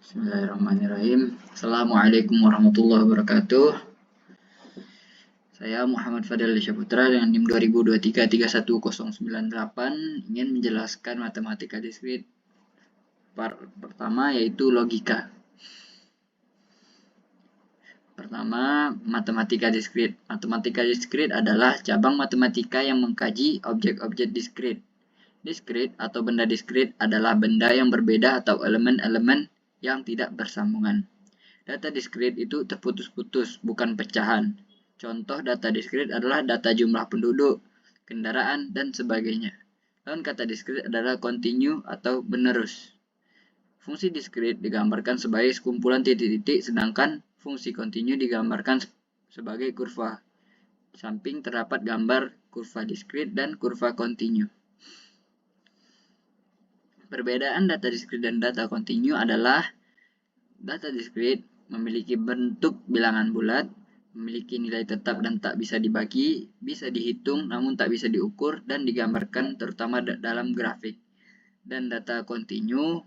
Bismillahirrahmanirrahim. Assalamualaikum warahmatullahi wabarakatuh. Saya Muhammad Fadel Syaputra dengan NIM 2023310998 ingin menjelaskan matematika diskrit pertama yaitu logika. Pertama, matematika diskrit. Matematika diskrit adalah cabang matematika yang mengkaji objek-objek diskrit. Diskrit atau benda diskrit adalah benda yang berbeda atau elemen-elemen yang tidak bersambungan. Data diskrit itu terputus-putus, bukan pecahan. Contoh data diskrit adalah data jumlah penduduk, kendaraan, dan sebagainya. Lawan kata diskrit adalah kontinu atau menerus. Fungsi diskrit digambarkan sebagai sekumpulan titik-titik, sedangkan fungsi kontinu digambarkan sebagai kurva. Di samping terdapat gambar kurva diskrit dan kurva kontinu. Perbedaan data diskrit dan data kontinu adalah data diskrit memiliki bentuk bilangan bulat, memiliki nilai tetap dan tak bisa dibagi, bisa dihitung namun tak bisa diukur dan digambarkan terutama dalam grafik. Dan data kontinu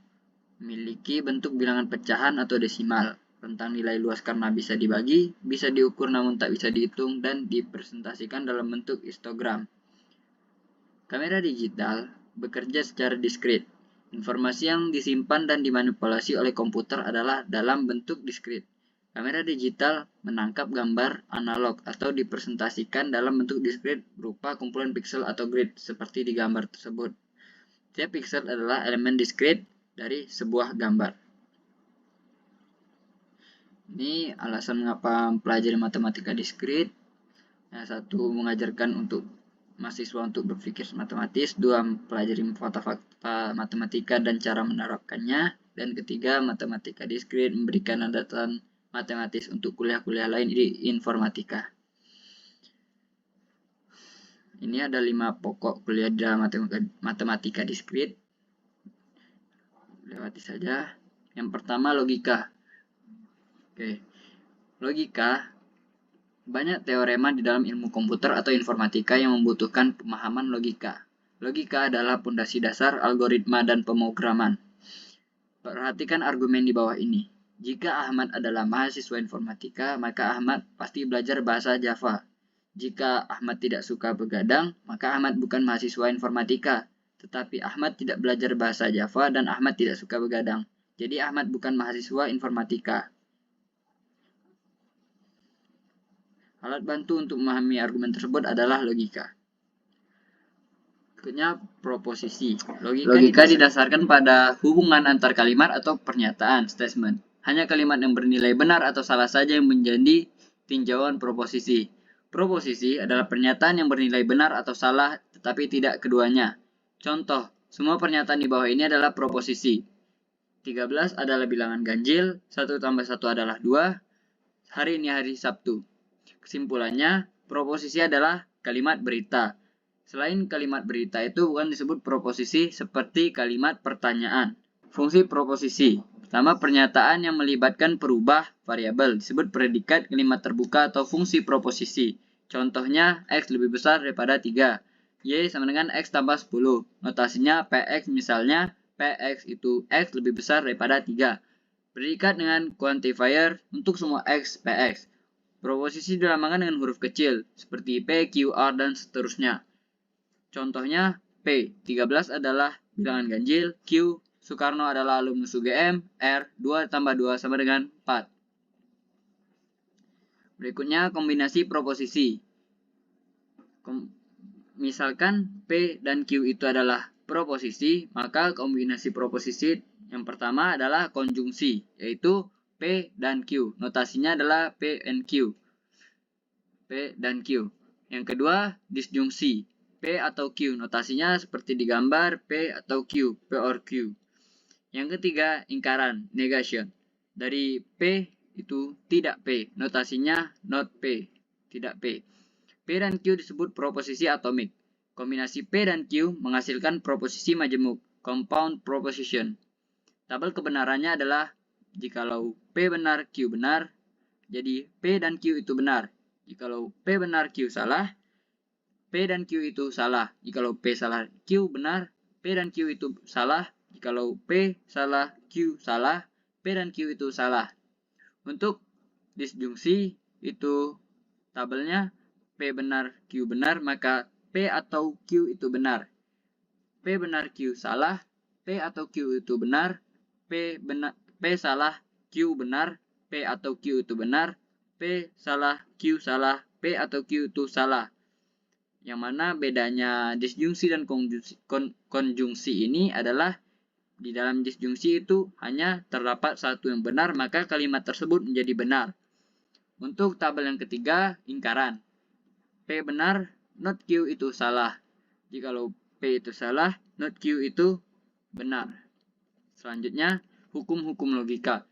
memiliki bentuk bilangan pecahan atau desimal, rentang nilai luas karena bisa dibagi, bisa diukur namun tak bisa dihitung dan dipresentasikan dalam bentuk histogram. Kamera digital bekerja secara diskrit. Informasi yang disimpan dan dimanipulasi oleh komputer adalah dalam bentuk diskrit. Kamera digital menangkap gambar analog atau dipresentasikan dalam bentuk diskrit berupa kumpulan piksel atau grid seperti di gambar tersebut. Setiap piksel adalah elemen diskrit dari sebuah gambar. Ini alasan mengapa mempelajari matematika diskrit. Yang satu, mengajarkan untuk mahasiswa untuk berpikir matematis. Dua, mempelajari fakta-fakta matematika dan cara menerapkannya. Dan ketiga, matematika diskrit memberikan landasan matematis untuk kuliah-kuliah lain di informatika. Ini ada 5 pokok kuliah dalam matematika diskrit. Lewati saja. Yang pertama, logika. Logika. Banyak teorema di dalam ilmu komputer atau informatika yang membutuhkan pemahaman logika. Logika adalah pondasi dasar algoritma dan pemrograman. Perhatikan argumen di bawah ini. Jika Ahmad adalah mahasiswa informatika, maka Ahmad pasti belajar bahasa Java. Jika Ahmad tidak suka begadang, maka Ahmad bukan mahasiswa informatika. Tetapi Ahmad tidak belajar bahasa Java dan Ahmad tidak suka begadang. Jadi Ahmad bukan mahasiswa informatika. Alat bantu untuk memahami argumen tersebut adalah logika. Berikutnya, proposisi. Logika didasarkan pada hubungan antar kalimat atau pernyataan, statement. Hanya kalimat yang bernilai benar atau salah saja yang menjadi tinjauan proposisi. Proposisi adalah pernyataan yang bernilai benar atau salah, tetapi tidak keduanya. Contoh, semua pernyataan di bawah ini adalah proposisi. 13 adalah bilangan ganjil, 1 tambah 1 adalah 2, hari ini hari Sabtu. Kesimpulannya, proposisi adalah kalimat berita. Selain kalimat berita itu bukan disebut proposisi seperti kalimat pertanyaan. Fungsi proposisi. Pertama, pernyataan yang melibatkan perubah variabel disebut predikat kalimat terbuka atau fungsi proposisi. Contohnya, X lebih besar daripada 3. Y sama dengan X tambah 10. Notasinya PX misalnya, PX itu X lebih besar daripada 3. Predikat dengan quantifier untuk semua X, PX. Proposisi dilambangkan dengan huruf kecil, seperti P, Q, R, dan seterusnya. Contohnya, P, 13 adalah bilangan ganjil, Q, Soekarno adalah alumnus UGM, R, 2 tambah 2 sama dengan 4. Berikutnya, kombinasi proposisi. Misalkan P dan Q itu adalah proposisi, maka kombinasi proposisi yang pertama adalah konjungsi, yaitu P dan Q. Notasinya adalah P and Q. P dan Q. Yang kedua, disjungsi. P atau Q. Notasinya seperti di gambar P atau Q. P or Q. Yang ketiga, ingkaran. Negation. Dari P itu tidak P. Notasinya not P. Tidak P. P dan Q disebut proposisi atomik. Kombinasi P dan Q menghasilkan proposisi majemuk. Compound proposition. Tabel kebenarannya adalah jikalau P benar, Q benar, jadi P dan Q itu benar. Jikalau P benar, Q salah, P dan Q itu salah. Jikalau P salah, Q benar, P dan Q itu salah. Jikalau P salah, Q salah, P dan Q itu salah. Untuk disjungsi itu tabelnya P benar, Q benar, maka P atau Q itu benar. P benar, Q salah, P atau Q itu benar, P salah, Q benar, P atau Q itu benar, P salah, Q salah, P atau Q itu salah. Yang mana bedanya disjungsi dan konjungsi ini adalah di dalam disjungsi itu hanya terdapat satu yang benar, maka kalimat tersebut menjadi benar. Untuk tabel yang ketiga, ingkaran. P benar, not Q itu salah. Jikalau P itu salah, not Q itu benar. Selanjutnya, hukum-hukum logika.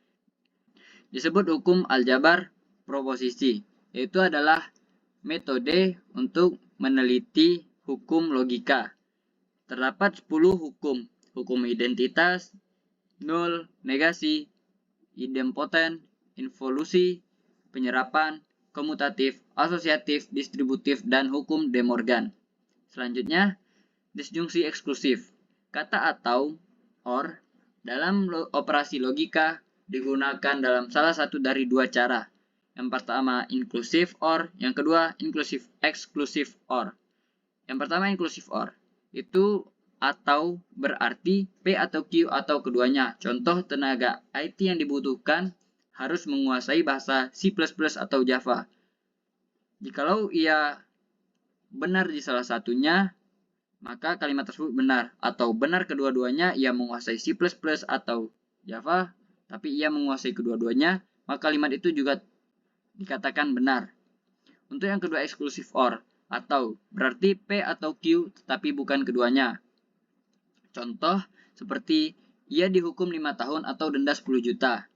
Disebut hukum aljabar proposisi, yaitu adalah metode untuk meneliti hukum logika. Terdapat 10 hukum. Hukum identitas, nul, negasi, idempoten, involusi, penyerapan, komutatif, asosiatif, distributif, dan hukum De Morgan. Selanjutnya, disjungsi eksklusif. Kata atau or dalam operasi logika digunakan dalam salah satu dari dua cara. Yang pertama inclusive or, yang kedua inclusive exclusive or. Yang pertama inclusive or itu atau berarti P atau Q atau keduanya. Contoh tenaga IT yang dibutuhkan harus menguasai bahasa C++ atau Java. Jikalau ia benar di salah satunya, maka kalimat tersebut benar. Atau benar kedua-duanya, ia menguasai C++ atau Java, tapi ia menguasai kedua-duanya, maka kalimat itu juga dikatakan benar. Untuk yang kedua exclusive or, atau berarti P atau Q tetapi bukan keduanya. Contoh seperti ia dihukum 5 tahun atau denda 10 juta.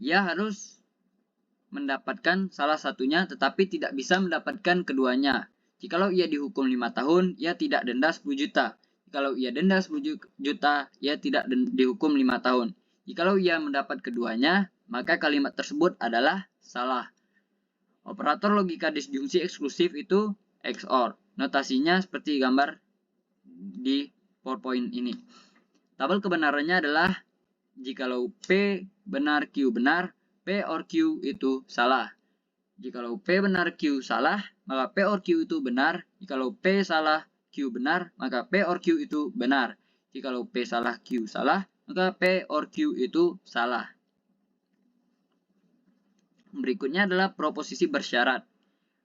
Ia harus mendapatkan salah satunya tetapi tidak bisa mendapatkan keduanya. Jikalau ia dihukum 5 tahun, ia tidak denda 10 juta. Jikalau ia denda 10 juta, ia tidak dihukum 5 tahun. Jikalau ia mendapat keduanya, maka kalimat tersebut adalah salah. Operator logika disjungsi eksklusif itu XOR. Notasinya seperti gambar di PowerPoint ini. Tabel kebenarannya adalah jikalau P benar, Q benar, P or Q itu salah. Jikalau P benar, Q salah, maka P or Q itu benar. Jikalau P salah, Q benar, maka P or Q itu benar. Jikalau P salah, Q salah, maka P or Q itu salah. Berikutnya adalah proposisi bersyarat.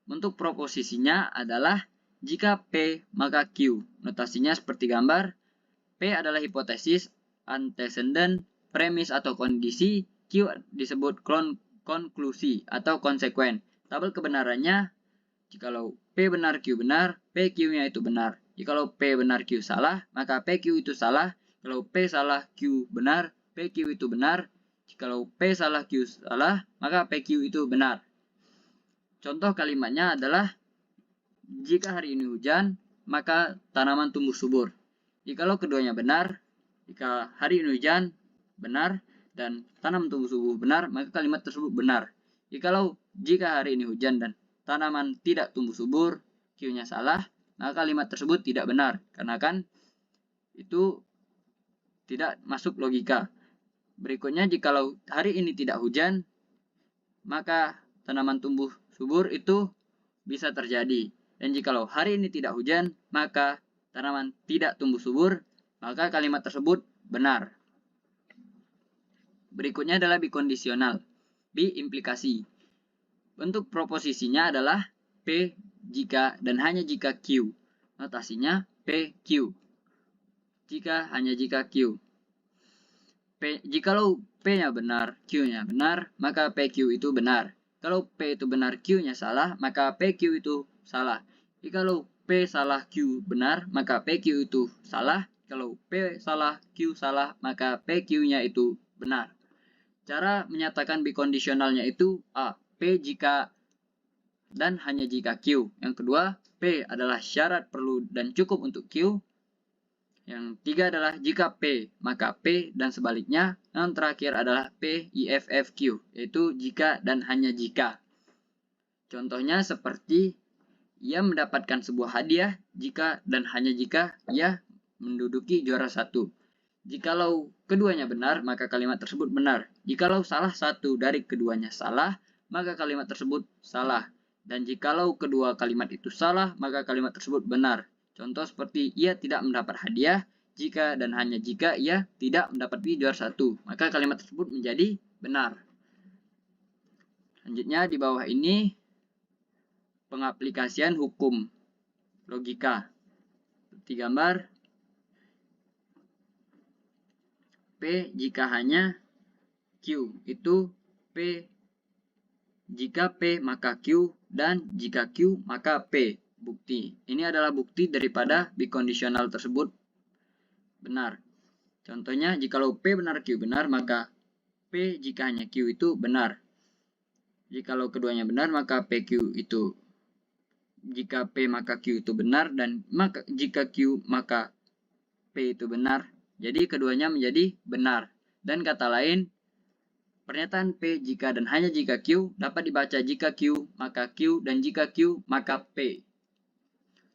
Bentuk proposisinya adalah jika P maka Q. Notasinya seperti gambar. P adalah hipotesis, antecedent, premis atau kondisi. Q disebut konklusi atau konsekuen. Tabel kebenarannya, jikalau P benar, Q benar, P Q-nya itu benar. Jikalau P benar, Q salah, maka P Q itu salah. Kalau P salah, Q benar, P Q itu benar. Jikalau P salah, Q salah, maka P Q itu benar. Contoh kalimatnya adalah, jika hari ini hujan, maka tanaman tumbuh subur. Jikalau keduanya benar, jika hari ini hujan benar dan tanaman tumbuh subur benar, maka kalimat tersebut benar. Jika hari ini hujan dan tanaman tidak tumbuh subur, Q-nya salah, maka kalimat tersebut tidak benar. Karena kan itu tidak masuk logika. Berikutnya, jikalau hari ini tidak hujan, maka tanaman tumbuh subur itu bisa terjadi. Dan jikalau hari ini tidak hujan, maka tanaman tidak tumbuh subur, maka kalimat tersebut benar. Berikutnya adalah bikondisional. Bi implikasi. Bentuk proposisinya adalah P jika dan hanya jika Q. Notasinya P Q. Jika hanya jika Q. Jikalau P-nya benar, Q-nya benar, maka PQ itu benar. Kalau P itu benar, Q-nya salah, maka PQ itu salah. Jikalau P salah, Q benar, maka PQ itu salah. Kalau P salah, Q salah, maka PQ-nya itu benar. Cara menyatakan bikondisionalnya itu A. P jika dan hanya jika Q. Yang kedua, P adalah syarat perlu dan cukup untuk Q. Yang tiga adalah jika P, maka P dan sebaliknya. Yang terakhir adalah P, I, F, F, Q, yaitu jika dan hanya jika. Contohnya seperti ia mendapatkan sebuah hadiah jika dan hanya jika ia menduduki juara 1. Jikalau keduanya benar, maka kalimat tersebut benar. Jikalau salah satu dari keduanya salah, maka kalimat tersebut salah. Dan jikalau kedua kalimat itu salah, maka kalimat tersebut benar. Contoh seperti ia tidak mendapat hadiah jika dan hanya jika ia tidak mendapat juara 1, maka kalimat tersebut menjadi benar. Selanjutnya di bawah ini pengaplikasian hukum logika. Seperti gambar P jika hanya Q, itu P jika P maka Q, dan jika Q maka P. Bukti. Ini adalah bukti daripada biconditional tersebut benar. Contohnya, jikalau P benar Q benar, maka P jika hanya Q itu benar. Jikalau keduanya benar, maka PQ itu. Jika P maka Q itu benar, dan jika Q maka P itu benar. Jadi keduanya menjadi benar. Dan kata lain, pernyataan P jika dan hanya jika Q dapat dibaca jika Q maka Q, dan jika Q maka P.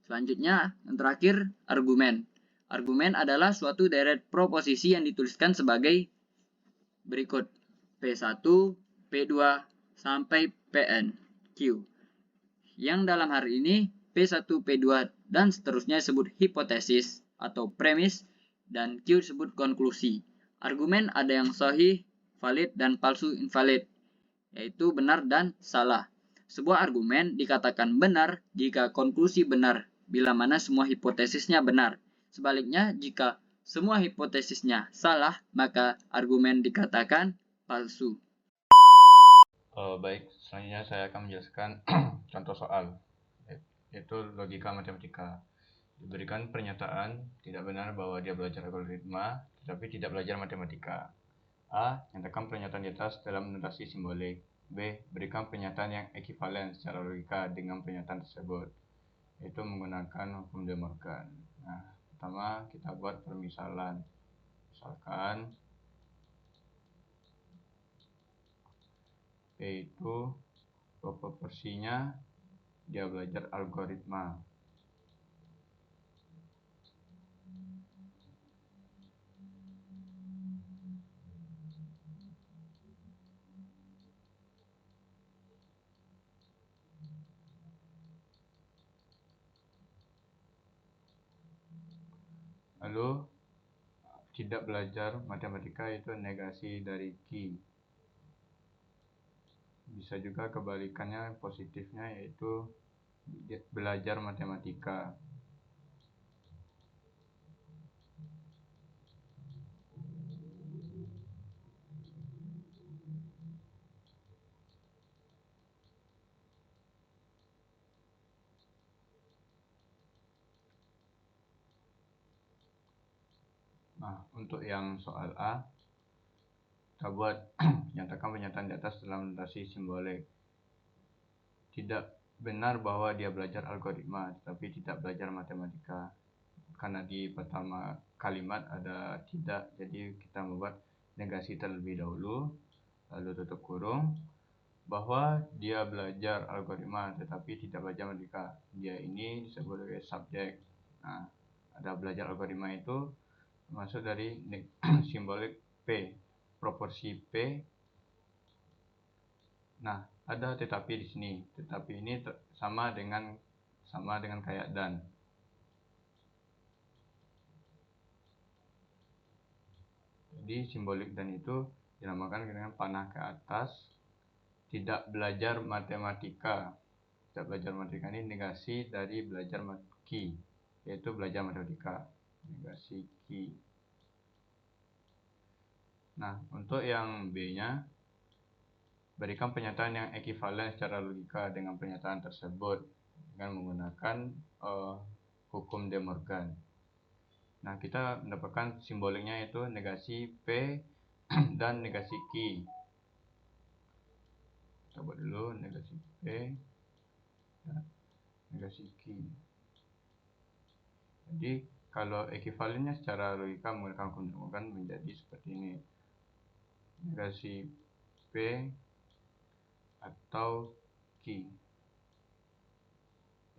Selanjutnya, yang terakhir, argumen. Argumen adalah suatu deret proposisi yang dituliskan sebagai berikut. P1, P2, sampai Pn, Q. Yang dalam hari ini, P1, P2, dan seterusnya disebut hipotesis atau premis, dan Q disebut konklusi. Argumen ada yang sahih, valid, dan palsu invalid, yaitu benar dan salah. Sebuah argumen dikatakan benar jika konklusi benar, bila mana semua hipotesisnya benar. Sebaliknya, jika semua hipotesisnya salah, maka argumen dikatakan palsu. Baik, selanjutnya saya akan menjelaskan contoh soal, yaitu logika matematika. Diberikan pernyataan tidak benar bahwa dia belajar algoritma, tetapi tidak belajar matematika. A. Nyatakan pernyataan di atas dalam notasi simbolik. B. Berikan pernyataan yang ekivalen secara logika dengan pernyataan tersebut, yaitu menggunakan hukum De Morgan. Nah, pertama kita buat permisalan. Misalkan P itu proporsinya dia belajar algoritma. Lalu tidak belajar matematika itu negasi dari Q. Bisa juga kebalikannya, positifnya, yaitu belajar matematika. Nah, untuk yang soal A, kita buat nyatakan pernyataan di atas dalam notasi simbolik. Tidak benar bahwa dia belajar algoritma, tetapi tidak belajar matematika. Karena di pertama kalimat ada tidak, jadi kita membuat negasi terlebih dahulu, lalu tutup kurung, bahwa dia belajar algoritma tetapi tidak belajar matematika. Dia ini disebut sebagai subjek. Nah, ada belajar algoritma itu masuk dari simbolik P, proporsi P. Nah, ada tetapi di sini. Tetapi ini sama dengan kayak dan. Jadi simbolik dan itu dinamakan dengan panah ke atas. Tidak belajar matematika. Tidak belajar matematika ini negasi dari belajar Q, yaitu belajar matematika. Negasi Q. Nah, untuk yang B-nya, berikan pernyataan yang ekivalen secara logika dengan pernyataan tersebut dengan menggunakan hukum De Morgan. Nah, kita mendapatkan simboliknya itu negasi P dan negasi Q. Kita buat dulu negasi P dan negasi Q. Jadi, kalau ekivalennya secara logika menggunakan hukum De Morgan menjadi seperti ini. Negasi P atau Q.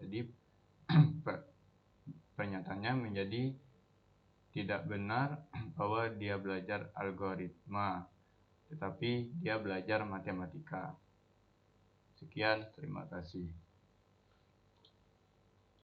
Jadi pernyataannya menjadi tidak benar bahwa dia belajar algoritma, tetapi dia belajar matematika. Sekian, terima kasih.